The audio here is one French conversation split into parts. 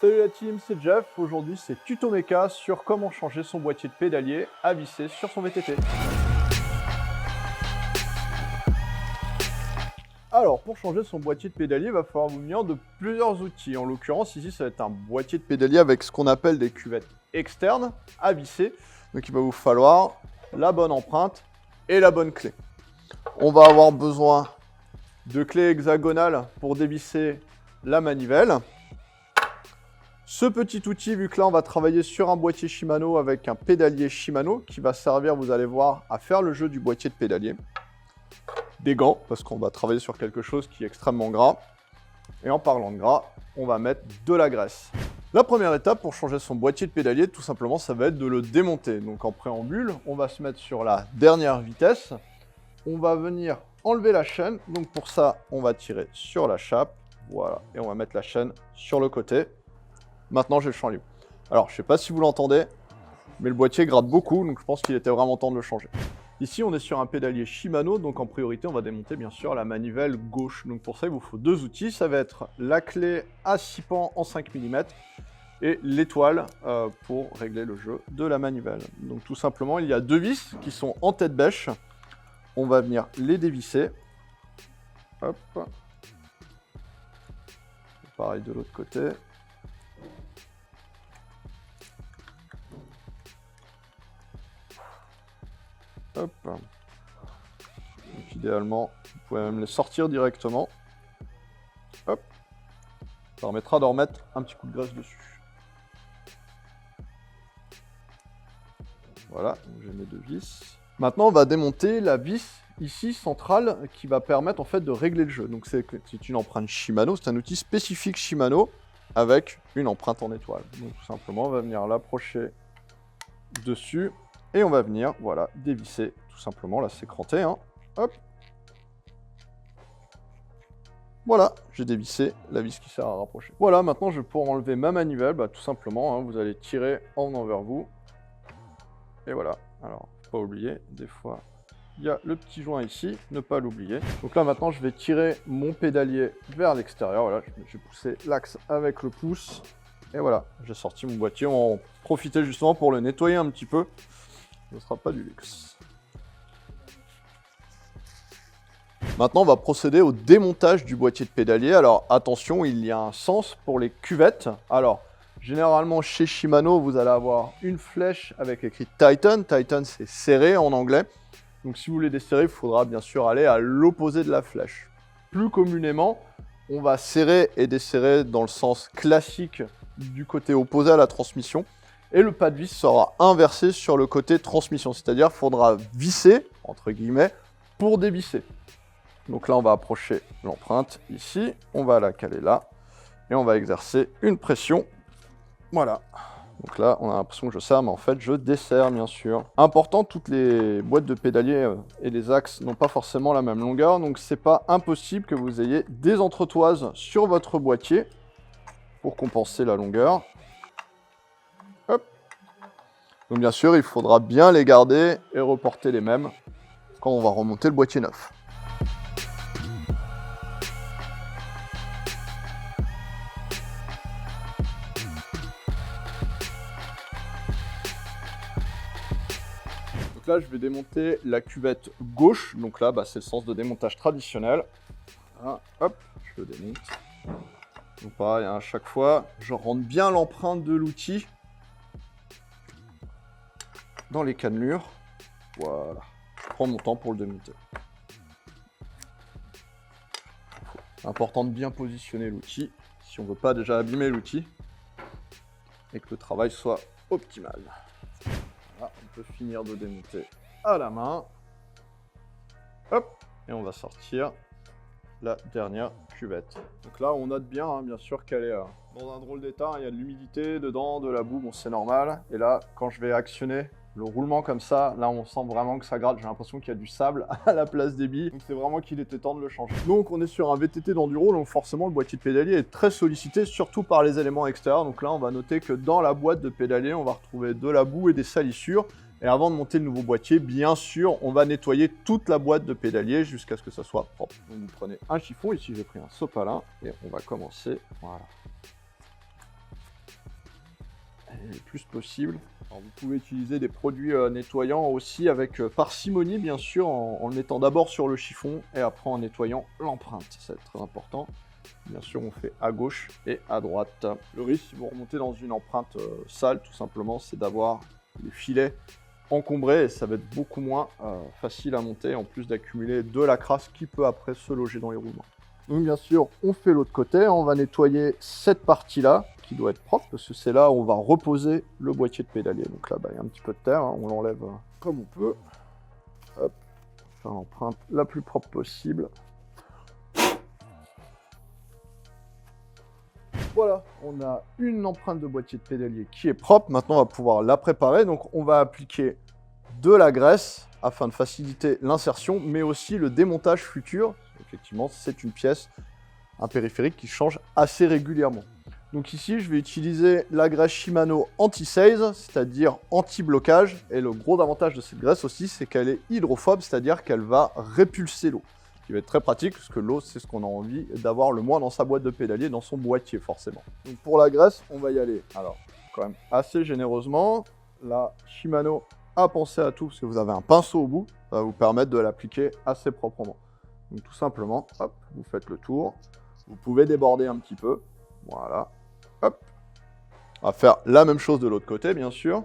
Salut la team, c'est Jeff. Aujourd'hui, c'est Tuto Méca sur comment changer son boîtier de pédalier à visser sur son VTT. Alors, pour changer son boîtier de pédalier, il va falloir vous munir de plusieurs outils. En l'occurrence, ici, ça va être un boîtier de pédalier avec ce qu'on appelle des cuvettes externes à visser. Donc, il va vous falloir la bonne empreinte et la bonne clé. On va avoir besoin de clés hexagonales pour dévisser la manivelle. Ce petit outil, vu que là on va travailler sur un boîtier Shimano avec un pédalier Shimano qui va servir, vous allez voir, à faire le jeu du boîtier de pédalier. Des gants, parce qu'on va travailler sur quelque chose qui est extrêmement gras. Et en parlant de gras, on va mettre de la graisse. La première étape pour changer son boîtier de pédalier, tout simplement, ça va être de le démonter. Donc en préambule, on va se mettre sur la dernière vitesse. On va venir enlever la chaîne. Donc pour ça, on va tirer sur la chape. Voilà, et on va mettre la chaîne sur le côté. Maintenant, j'ai le champ libre. Alors, je ne sais pas si vous l'entendez, mais le boîtier gratte beaucoup, donc je pense qu'il était vraiment temps de le changer. Ici, on est sur un pédalier Shimano, donc en priorité, on va démonter bien sûr la manivelle gauche. Donc pour ça, il vous faut deux outils. Ça va être la clé à 6 pans en 5 mm et l'étoile pour régler le jeu de la manivelle. Donc tout simplement, il y a deux vis qui sont en tête bêche. On va venir les dévisser. Hop. Pareil de l'autre côté. Hop. Donc, idéalement, vous pouvez même les sortir directement. Hop. Ça permettra de remettre un petit coup de graisse dessus. Voilà, j'ai mes deux vis. Maintenant, on va démonter la vis ici centrale qui va permettre en fait de régler le jeu. Donc c'est une empreinte Shimano, c'est un outil spécifique Shimano avec une empreinte en étoile. Donc tout simplement, on va venir l'approcher dessus. Et on va venir, voilà, dévisser tout simplement. Là, c'est cranté, hein. Hop. Voilà, j'ai dévissé la vis qui sert à rapprocher. Voilà, maintenant, je vais pouvoir enlever ma manivelle. Bah, tout simplement, hein, vous allez tirer en venant vers vous. Et voilà. Alors, faut pas oublier, des fois, il y a le petit joint ici, ne pas l'oublier. Donc là, maintenant, je vais tirer mon pédalier vers l'extérieur. Voilà, je vais pousser l'axe avec le pouce. Et voilà, j'ai sorti mon boîtier. On va en profiter justement pour le nettoyer un petit peu. Ce ne sera pas du luxe. Maintenant, on va procéder au démontage du boîtier de pédalier. Alors, attention, il y a un sens pour les cuvettes. Alors, généralement, chez Shimano, vous allez avoir une flèche avec écrit Tighten. Tighten, c'est serré en anglais. Donc, si vous voulez desserrer, il faudra bien sûr aller à l'opposé de la flèche. Plus communément, on va serrer et desserrer dans le sens classique du côté opposé à la transmission. Et le pas de vis sera inversé sur le côté transmission, c'est-à-dire qu'il faudra visser, entre guillemets, pour dévisser. Donc là, on va approcher l'empreinte ici, on va la caler là, et on va exercer une pression. Voilà. Donc là, on a l'impression que je serre, mais en fait, je desserre, bien sûr. Important, toutes les boîtes de pédalier et les axes n'ont pas forcément la même longueur, donc c'est pas impossible que vous ayez des entretoises sur votre boîtier pour compenser la longueur. Hop. Donc bien sûr, il faudra bien les garder et reporter les mêmes quand on va remonter le boîtier neuf. Donc là, je vais démonter la cuvette gauche. Donc là, c'est le sens de démontage traditionnel. Voilà, hop, je le démonte. Donc pareil, à chaque fois, je rentre bien l'empreinte de l'outil dans les cannelures. Voilà. Je prends mon temps pour le démonter. C'est important de bien positionner l'outil si on ne veut pas déjà abîmer l'outil et que le travail soit optimal. Voilà, on peut finir de démonter à la main. Hop, et on va sortir la dernière cuvette. Donc là, on note bien, bien sûr, qu'elle est dans un drôle d'état. Il y a de l'humidité dedans, de la boue, bon, c'est normal. Et là, quand je vais actionner le roulement comme ça, là, on sent vraiment que ça gratte. J'ai l'impression qu'il y a du sable à la place des billes. Donc c'est vraiment qu'il était temps de le changer. Donc on est sur un VTT d'enduro, donc forcément, le boîtier de pédalier est très sollicité, surtout par les éléments extérieurs. Donc là, on va noter que dans la boîte de pédalier, on va retrouver de la boue et des salissures. Et avant de monter le nouveau boîtier, bien sûr, on va nettoyer toute la boîte de pédalier jusqu'à ce que ça soit propre. Donc vous prenez un chiffon, ici j'ai pris un sopalin, et on va commencer, voilà. le plus possible. Alors, vous pouvez utiliser des produits nettoyants aussi avec parcimonie, bien sûr, en le mettant d'abord sur le chiffon et après en nettoyant l'empreinte. C'est très important. Bien sûr, on fait à gauche et à droite. Le risque, si vous remontez dans une empreinte sale, tout simplement, c'est d'avoir les filets encombrés et ça va être beaucoup moins facile à monter, en plus d'accumuler de la crasse qui peut après se loger dans les roulements. Donc bien sûr, on fait l'autre côté, on va nettoyer cette partie-là, qui doit être propre, parce que c'est là où on va reposer le boîtier de pédalier. Donc là, il y a un petit peu de terre, hein, on l'enlève comme on peut. Hop, faire l'empreinte la plus propre possible. Voilà, on a une empreinte de boîtier de pédalier qui est propre. Maintenant, on va pouvoir la préparer. Donc, on va appliquer de la graisse afin de faciliter l'insertion, mais aussi le démontage futur. Effectivement, c'est une pièce, un périphérique qui change assez régulièrement. Donc ici, je vais utiliser la graisse Shimano anti-seize, c'est-à-dire anti-blocage. Et le gros avantage de cette graisse aussi, c'est qu'elle est hydrophobe, c'est-à-dire qu'elle va répulser l'eau. Ce qui va être très pratique, parce que l'eau, c'est ce qu'on a envie d'avoir le moins dans sa boîte de pédalier, dans son boîtier forcément. Donc pour la graisse, on va y aller, alors, quand même assez généreusement. La Shimano a pensé à tout, parce que vous avez un pinceau au bout, ça va vous permettre de l'appliquer assez proprement. Donc tout simplement, hop, vous faites le tour. Vous pouvez déborder un petit peu, voilà. Hop. On va faire la même chose de l'autre côté, bien sûr.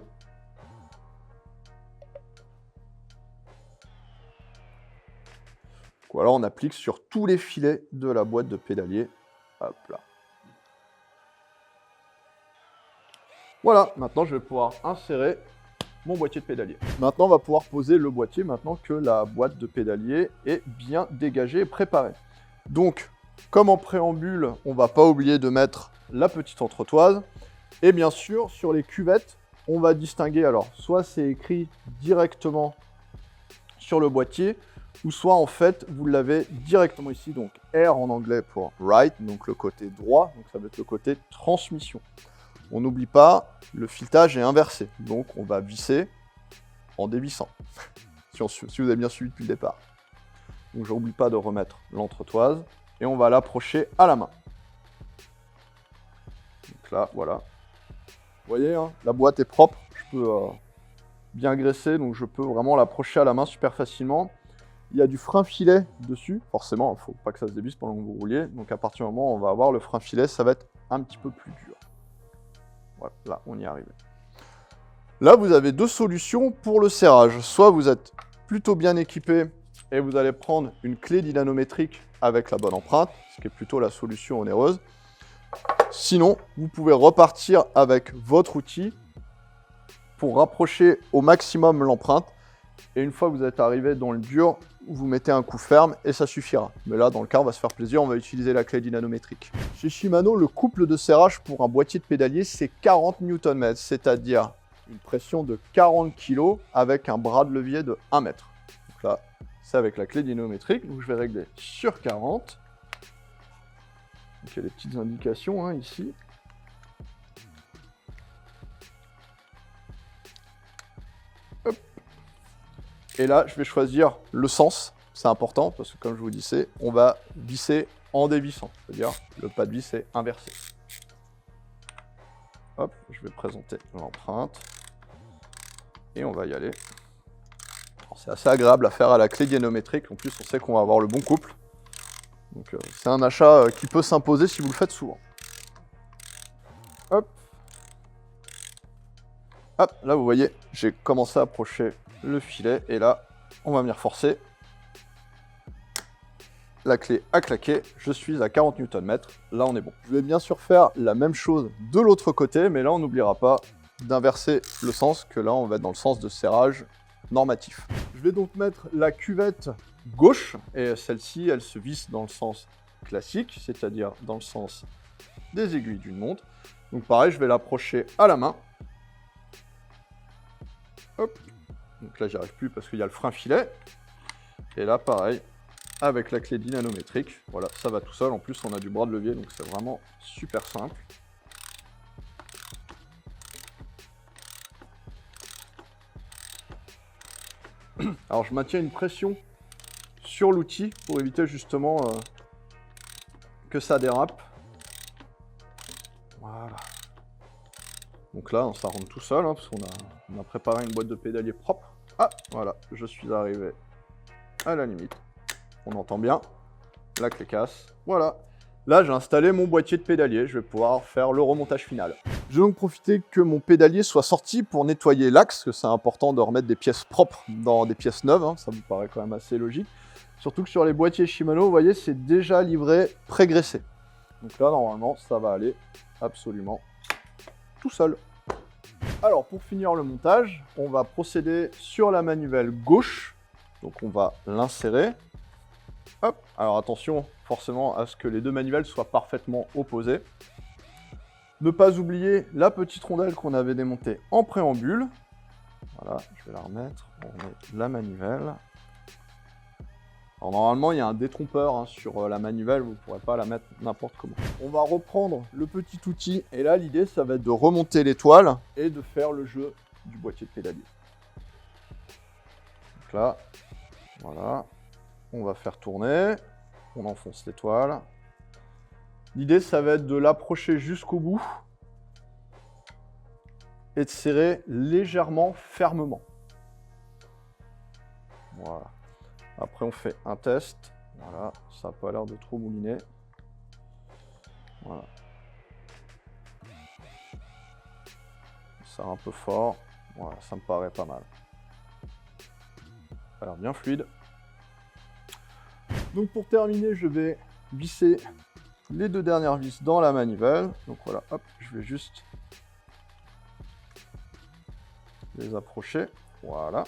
Ou alors on applique sur tous les filets de la boîte de pédalier. Hop là. Voilà, maintenant je vais pouvoir insérer mon boîtier de pédalier. Maintenant on va pouvoir poser le boîtier maintenant que la boîte de pédalier est bien dégagée et préparée. Donc, comme en préambule, on ne va pas oublier de mettre la petite entretoise. Et bien sûr, sur les cuvettes, on va distinguer, alors, soit c'est écrit directement sur le boîtier, ou soit en fait, vous l'avez directement ici, donc R en anglais pour right, donc le côté droit, donc ça va être le côté transmission. On n'oublie pas, le filetage est inversé, donc on va visser en dévissant, si vous avez bien suivi depuis le départ. Donc je n'oublie pas de remettre l'entretoise, et on va l'approcher à la main. Donc là, voilà. Vous voyez, hein, la boîte est propre, je peux bien graisser, donc je peux vraiment l'approcher à la main super facilement. Il y a du frein filet dessus, forcément, il ne faut pas que ça se dévisse pendant que vous rouliez. Donc à partir du moment où on va avoir le frein filet, ça va être un petit peu plus dur. Voilà, là, on y est arrivé. Là, vous avez deux solutions pour le serrage. Soit vous êtes plutôt bien équipé et vous allez prendre une clé dynanométrique avec la bonne empreinte, ce qui est plutôt la solution onéreuse. Sinon, vous pouvez repartir avec votre outil pour rapprocher au maximum l'empreinte. Et une fois que vous êtes arrivé dans le dur, vous mettez un coup ferme et ça suffira. Mais là, dans le cas, on va se faire plaisir, on va utiliser la clé dynanométrique. Chez Shimano, le couple de serrage pour un boîtier de pédalier, c'est 40 Nm, c'est-à-dire une pression de 40 kg avec un bras de levier de 1 mètre. Donc là, c'est avec la clé dynanométrique, donc je vais régler sur 40. Donc il y a des petites indications hein, ici. Hop. Et là, je vais choisir le sens. C'est important parce que comme je vous disais, on va visser en dévissant. C'est-à-dire le pas de vis est inversé. Hop, je vais présenter l'empreinte. Et on va y aller. C'est assez agréable à faire à la clé dynanométrique. En plus, on sait qu'on va avoir le bon couple. Donc c'est un achat qui peut s'imposer si vous le faites souvent. Hop. Hop, là vous voyez, j'ai commencé à approcher le filet et là, on va venir forcer. La clé a claqué, je suis à 40 Nm, là on est bon. Je vais bien sûr faire la même chose de l'autre côté, mais là on n'oubliera pas d'inverser le sens, que là on va être dans le sens de serrage normatif. Je vais donc mettre la cuvette gauche, et celle-ci, elle se visse dans le sens classique, c'est-à-dire dans le sens des aiguilles d'une montre. Donc pareil, je vais l'approcher à la main. Hop. Donc là, j'y arrive plus parce qu'il y a le frein filet. Et là, pareil, avec la clé dynanométrique, voilà, ça va tout seul. En plus, on a du bras de levier, donc c'est vraiment super simple. Alors, je maintiens une pression sur l'outil pour éviter justement que ça dérape. Voilà. Donc là, ça rentre tout seul, hein, parce qu'on a préparé une boîte de pédalier propre. Ah, voilà, je suis arrivé à la limite. On entend bien. La clé casse. Voilà. Là, j'ai installé mon boîtier de pédalier. Je vais pouvoir faire le remontage final. Je vais donc profiter que mon pédalier soit sorti pour nettoyer l'axe, parce que c'est important de remettre des pièces propres dans des pièces neuves. Hein, ça vous paraît quand même assez logique. Surtout que sur les boîtiers Shimano, vous voyez, c'est déjà livré pré-graissé. Donc là, normalement, ça va aller absolument tout seul. Alors, pour finir le montage, on va procéder sur la manivelle gauche. Donc, on va l'insérer. Hop. Alors, attention, forcément, à ce que les deux manivelles soient parfaitement opposées. Ne pas oublier la petite rondelle qu'on avait démontée en préambule. Voilà, je vais la remettre. On met la manivelle. Alors normalement, il y a un détrompeur hein, sur la manivelle, vous ne pourrez pas la mettre n'importe comment. On va reprendre le petit outil, et là l'idée ça va être de remonter l'étoile et de faire le jeu du boîtier de pédalier. Donc là, voilà, on va faire tourner, on enfonce l'étoile. L'idée ça va être de l'approcher jusqu'au bout et de serrer légèrement, fermement. Voilà. Après, on fait un test. Voilà, ça n'a pas l'air de trop mouliner. Voilà. Ça un peu fort. Voilà, ça me paraît pas mal. Ça a l'air bien fluide. Donc pour terminer, je vais visser les deux dernières vis dans la manivelle. Donc voilà, hop, je vais juste les approcher. Voilà.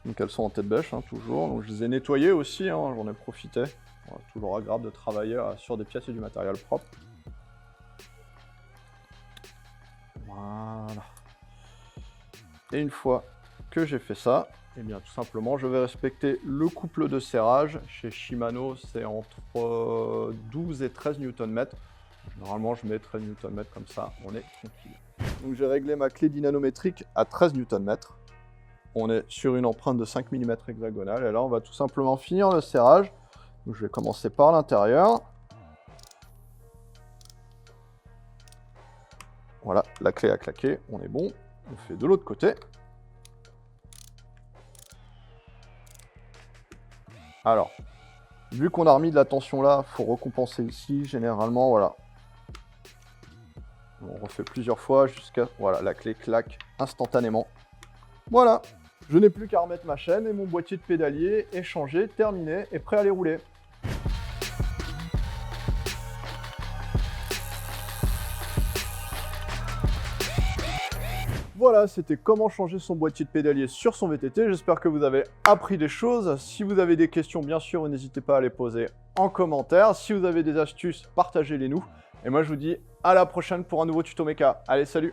Donc elles sont en tête bêche, hein, toujours. Donc je les ai nettoyées aussi, hein, j'en ai profité. Voilà, toujours agréable de travailler sur des pièces et du matériel propre. Voilà. Et une fois que j'ai fait ça, eh bien tout simplement, je vais respecter le couple de serrage. Chez Shimano, c'est entre 12 et 13 Nm. Normalement, je mets 13 Nm comme ça, on est tranquille. Donc j'ai réglé ma clé dynamométrique à 13 Nm. On est sur une empreinte de 5 mm hexagonale. Et là, on va tout simplement finir le serrage. Donc, je vais commencer par l'intérieur. Voilà, la clé a claqué. On est bon. On fait de l'autre côté. Alors, vu qu'on a remis de la tension là, il faut recompenser ici. Généralement, voilà. On refait plusieurs fois jusqu'à... Voilà, la clé claque instantanément. Voilà. Je n'ai plus qu'à remettre ma chaîne et mon boîtier de pédalier est changé, terminé et prêt à les rouler. Voilà, c'était comment changer son boîtier de pédalier sur son VTT. J'espère que vous avez appris des choses. Si vous avez des questions, bien sûr, n'hésitez pas à les poser en commentaire. Si vous avez des astuces, partagez-les nous. Et moi, je vous dis à la prochaine pour un nouveau tuto méca. Allez, salut!